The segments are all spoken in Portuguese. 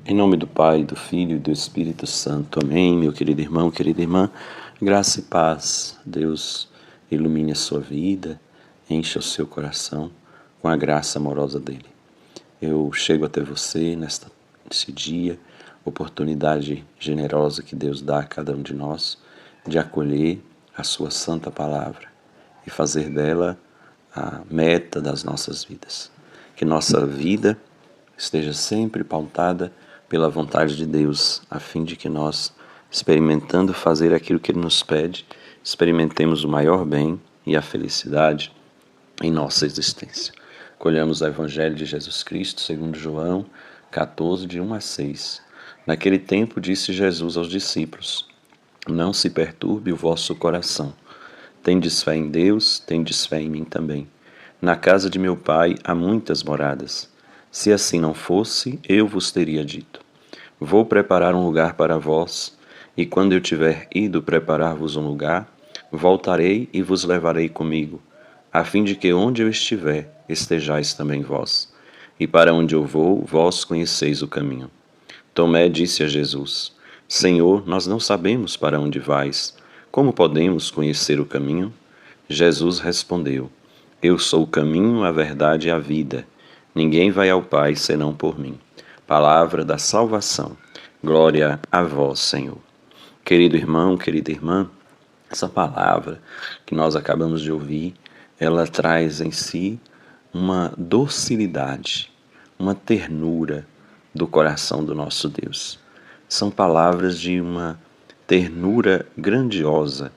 Em nome do Pai, do Filho e do Espírito Santo. Amém, meu querido irmão, querida irmã. Graça e paz. Deus ilumine a sua vida, encha o seu coração com a graça amorosa dele. Eu chego até você nesse dia, oportunidade generosa que Deus dá a cada um de nós de acolher a sua santa palavra e fazer dela a meta das nossas vidas. Que nossa vida esteja sempre pautada pela vontade de Deus, a fim de que nós, experimentando fazer aquilo que Ele nos pede, experimentemos o maior bem e a felicidade em nossa existência. Colhamos o Evangelho de Jesus Cristo, segundo João 14, de 1 a 6. Naquele tempo disse Jesus aos discípulos: Não se perturbe o vosso coração. Tendes fé em Deus, tendes fé em mim também. Na casa de meu Pai há muitas moradas. Se assim não fosse, eu vos teria dito: Vou preparar um lugar para vós, e quando eu tiver ido preparar-vos um lugar, voltarei e vos levarei comigo, a fim de que onde eu estiver, estejais também vós. E para onde eu vou, vós conheceis o caminho. Tomé disse a Jesus: Senhor, nós não sabemos para onde vais. Como podemos conhecer o caminho? Jesus respondeu: Eu sou o caminho, a verdade e a vida. Ninguém vai ao Pai senão por mim. Palavra da salvação. Glória a vós, Senhor. Querido irmão, querida irmã, essa palavra que nós acabamos de ouvir, ela traz em si uma docilidade, uma ternura do coração do nosso Deus. São palavras de uma ternura grandiosa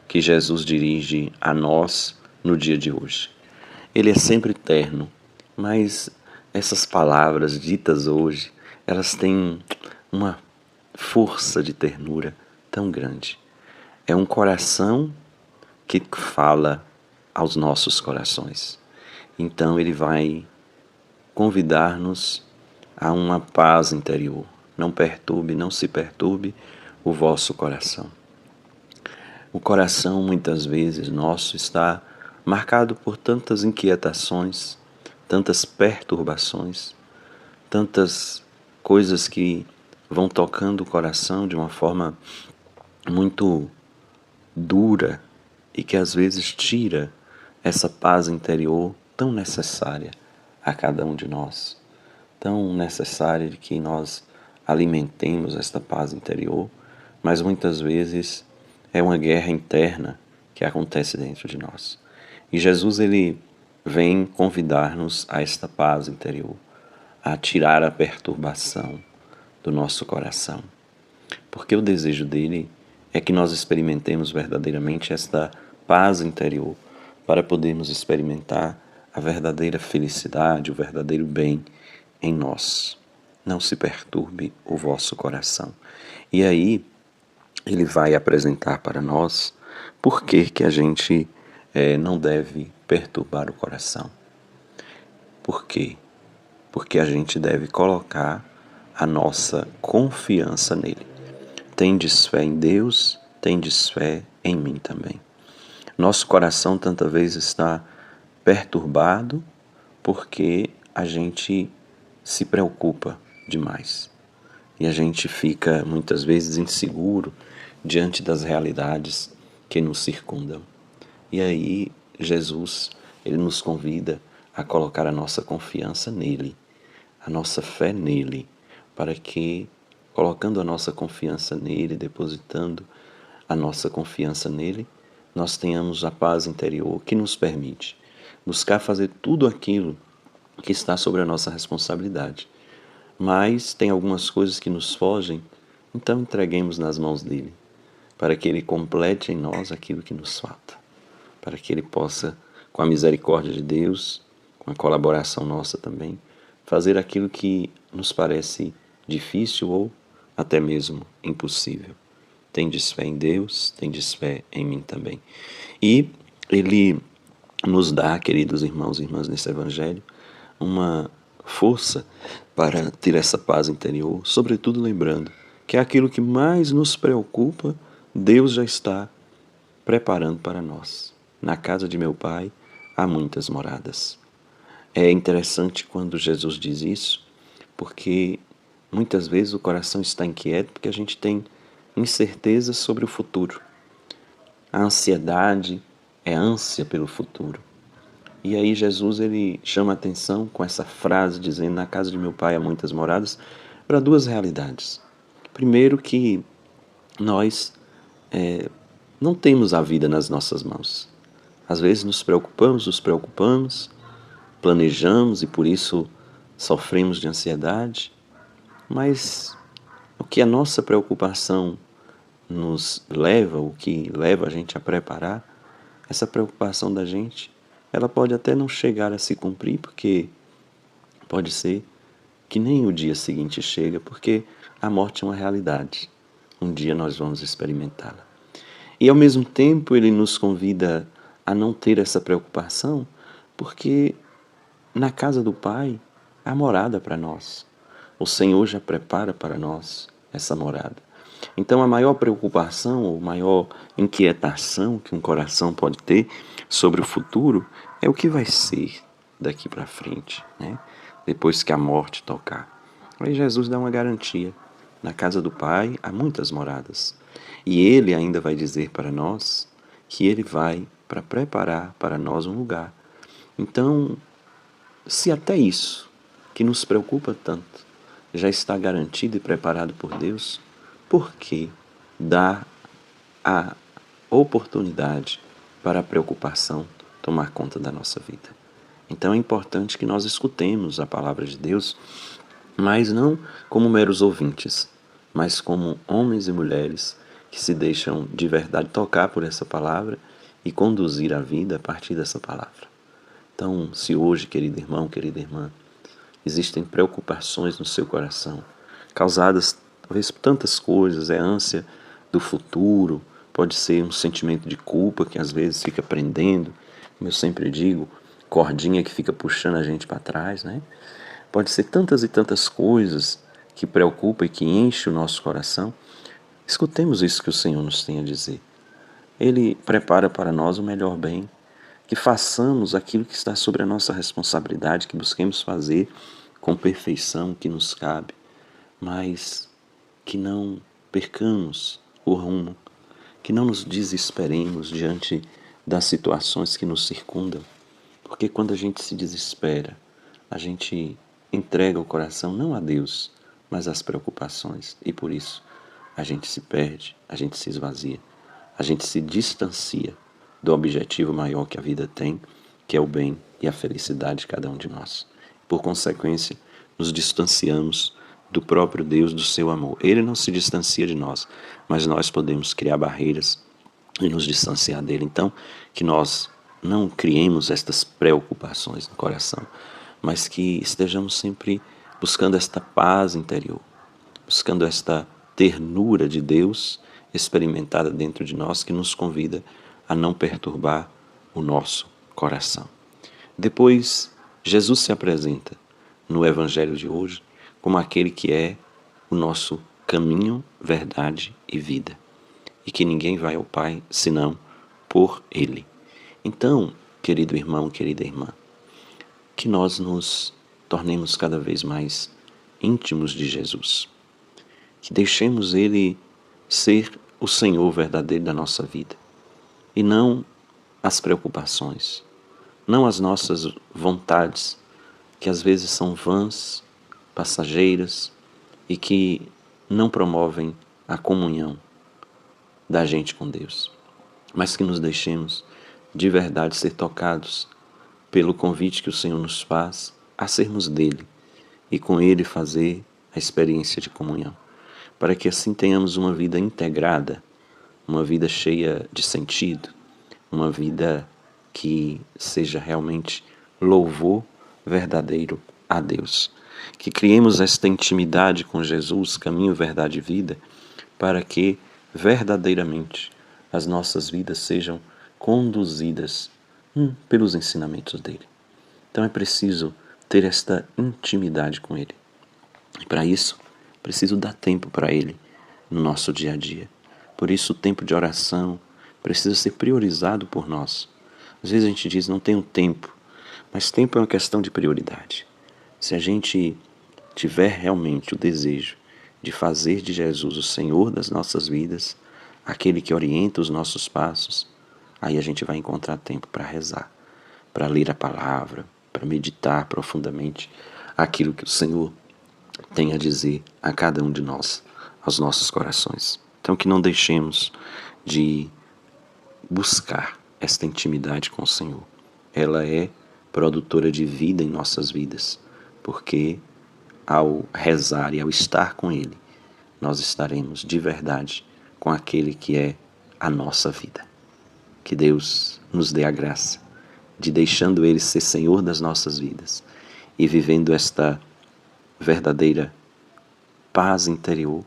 que Jesus dirige a nós no dia de hoje. Ele é sempre terno, mas essas palavras ditas hoje, elas têm uma força de ternura tão grande. É um coração que fala aos nossos corações. Então ele vai convidar-nos a uma paz interior. Não perturbe, não se perturbe o vosso coração. O coração, muitas vezes, nosso está marcado por tantas inquietações, tantas perturbações, tantas coisas que vão tocando o coração de uma forma muito dura e que às vezes tira essa paz interior tão necessária a cada um de nós, tão necessária de que nós alimentemos esta paz interior, mas muitas vezes é uma guerra interna que acontece dentro de nós. E Jesus, ele vem convidar-nos a esta paz interior, a tirar a perturbação do nosso coração. Porque o desejo dele é que nós experimentemos verdadeiramente esta paz interior, para podermos experimentar a verdadeira felicidade, o verdadeiro bem em nós. Não se perturbe o vosso coração. E aí, ele vai apresentar para nós por que a gente não deve perturbar o coração. Por quê? Porque a gente deve colocar a nossa confiança nele. Tendes fé em Deus, tendes fé em mim também. Nosso coração tantas vezes está perturbado porque a gente se preocupa demais. E a gente fica muitas vezes inseguro diante das realidades que nos circundam. E aí Jesus, ele nos convida a colocar a nossa confiança nele, a nossa fé nele, para que, colocando a nossa confiança nele, depositando a nossa confiança nele, nós tenhamos a paz interior que nos permite buscar fazer tudo aquilo que está sobre a nossa responsabilidade. Mas tem algumas coisas que nos fogem, então entreguemos nas mãos dele, para que ele complete em nós aquilo que nos falta, para que ele possa, com a misericórdia de Deus, com a colaboração nossa também, fazer aquilo que nos parece difícil ou até mesmo impossível. Tendes fé em Deus, tendes fé em mim também. E ele nos dá, queridos irmãos e irmãs, nesse Evangelho, uma força para ter essa paz interior, sobretudo lembrando que aquilo que mais nos preocupa, Deus já está preparando para nós. Na casa de meu Pai há muitas moradas. É interessante quando Jesus diz isso, porque Muitas vezes o coração está inquieto porque a gente tem incertezas sobre o futuro. A ansiedade é ânsia pelo futuro. E aí Jesus ele chama a atenção com essa frase dizendo: na casa de meu pai há muitas moradas, para duas realidades. Primeiro que nós não temos a vida nas nossas mãos. Às vezes nos preocupamos, planejamos e por isso sofremos de ansiedade, mas o que a nossa preocupação nos leva, o que leva a gente a preparar, essa preocupação da gente, ela pode até não chegar a se cumprir, porque pode ser que nem o dia seguinte chega, porque a morte é uma realidade. Um dia nós vamos experimentá-la. E ao mesmo tempo ele nos convida a não ter essa preocupação, porque na casa do Pai há morada para nós. O Senhor já prepara para nós essa morada. Então a maior preocupação ou maior inquietação que um coração pode ter sobre o futuro é o que vai ser daqui para frente, né? Depois que a morte tocar. Aí Jesus dá uma garantia. Na casa do Pai há muitas moradas. E Ele ainda vai dizer para nós que Ele vai para preparar para nós um lugar. Então, se até isso, que nos preocupa tanto, já está garantido e preparado por Deus, por que dar a oportunidade para a preocupação tomar conta da nossa vida? Então é importante que nós escutemos a palavra de Deus, mas não como meros ouvintes, mas como homens e mulheres que se deixam de verdade tocar por essa palavra e conduzir a vida a partir dessa palavra. Então, se hoje, querido irmão, querida irmã, existem preocupações no seu coração, causadas talvez por tantas coisas, é ânsia do futuro, pode ser um sentimento de culpa que às vezes fica prendendo, como eu sempre digo, cordinha que fica puxando a gente para trás, né? Pode ser tantas e tantas coisas que preocupam e que enchem o nosso coração. Escutemos isso que o Senhor nos tem a dizer. Ele prepara para nós o melhor bem, que façamos aquilo que está sobre a nossa responsabilidade, que busquemos fazer com perfeição que nos cabe, mas que não percamos o rumo, que não nos desesperemos diante das situações que nos circundam, porque quando a gente se desespera, a gente entrega o coração não a Deus, mas às preocupações, e por isso a gente se perde, a gente se esvazia, a gente se distancia do objetivo maior que a vida tem, que é o bem e a felicidade de cada um de nós. Por consequência, nos distanciamos do próprio Deus, do seu amor. Ele não se distancia de nós, mas nós podemos criar barreiras e nos distanciar dele. Então, que nós não criemos estas preocupações no coração, mas que estejamos sempre buscando esta paz interior, buscando esta ternura de Deus experimentada dentro de nós, que nos convida a não perturbar o nosso coração. Depois, Jesus se apresenta no Evangelho de hoje como aquele que é o nosso caminho, verdade e vida, e que ninguém vai ao Pai senão por Ele. Então, querido irmão, querida irmã, que nós nos tornemos cada vez mais íntimos de Jesus, que deixemos Ele ser o Senhor verdadeiro da nossa vida, e não as preocupações, não as nossas vontades, que às vezes são vãs, passageiras e que não promovem a comunhão da gente com Deus, mas que nos deixemos de verdade ser tocados pelo convite que o Senhor nos faz a sermos dele e com ele fazer a experiência de comunhão, para que assim tenhamos uma vida integrada, uma vida cheia de sentido, uma vida que seja realmente louvor verdadeiro a Deus. Que criemos esta intimidade com Jesus, caminho, verdade e vida, para que verdadeiramente as nossas vidas sejam conduzidas pelos ensinamentos dele. Então é preciso ter esta intimidade com ele. E para isso, preciso dar tempo para ele no nosso dia a dia. Por isso o tempo de oração precisa ser priorizado por nós. Às vezes a gente diz, não tenho tempo, mas tempo é uma questão de prioridade. Se a gente tiver realmente o desejo de fazer de Jesus o Senhor das nossas vidas, aquele que orienta os nossos passos, aí a gente vai encontrar tempo para rezar, para ler a palavra, para meditar profundamente aquilo que o Senhor tem a dizer a cada um de nós, aos nossos corações. Então que não deixemos de buscar esta intimidade com o Senhor. Ela é produtora de vida em nossas vidas, porque ao rezar e ao estar com Ele, nós estaremos de verdade com aquele que é a nossa vida. Que Deus nos dê a graça de, deixando Ele ser Senhor das nossas vidas e vivendo esta verdadeira paz interior,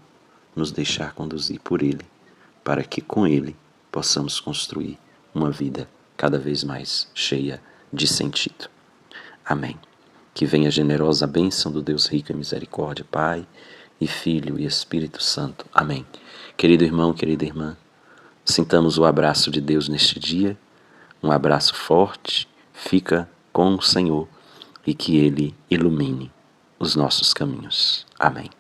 nos deixar conduzir por Ele, para que com Ele possamos construir uma vida cada vez mais cheia de sentido. Amém. Que venha a generosa bênção do Deus rico em misericórdia, Pai e Filho e Espírito Santo. Amém. Querido irmão, querida irmã, sintamos o abraço de Deus neste dia, um abraço forte, fica com o Senhor e que Ele ilumine os nossos caminhos. Amém.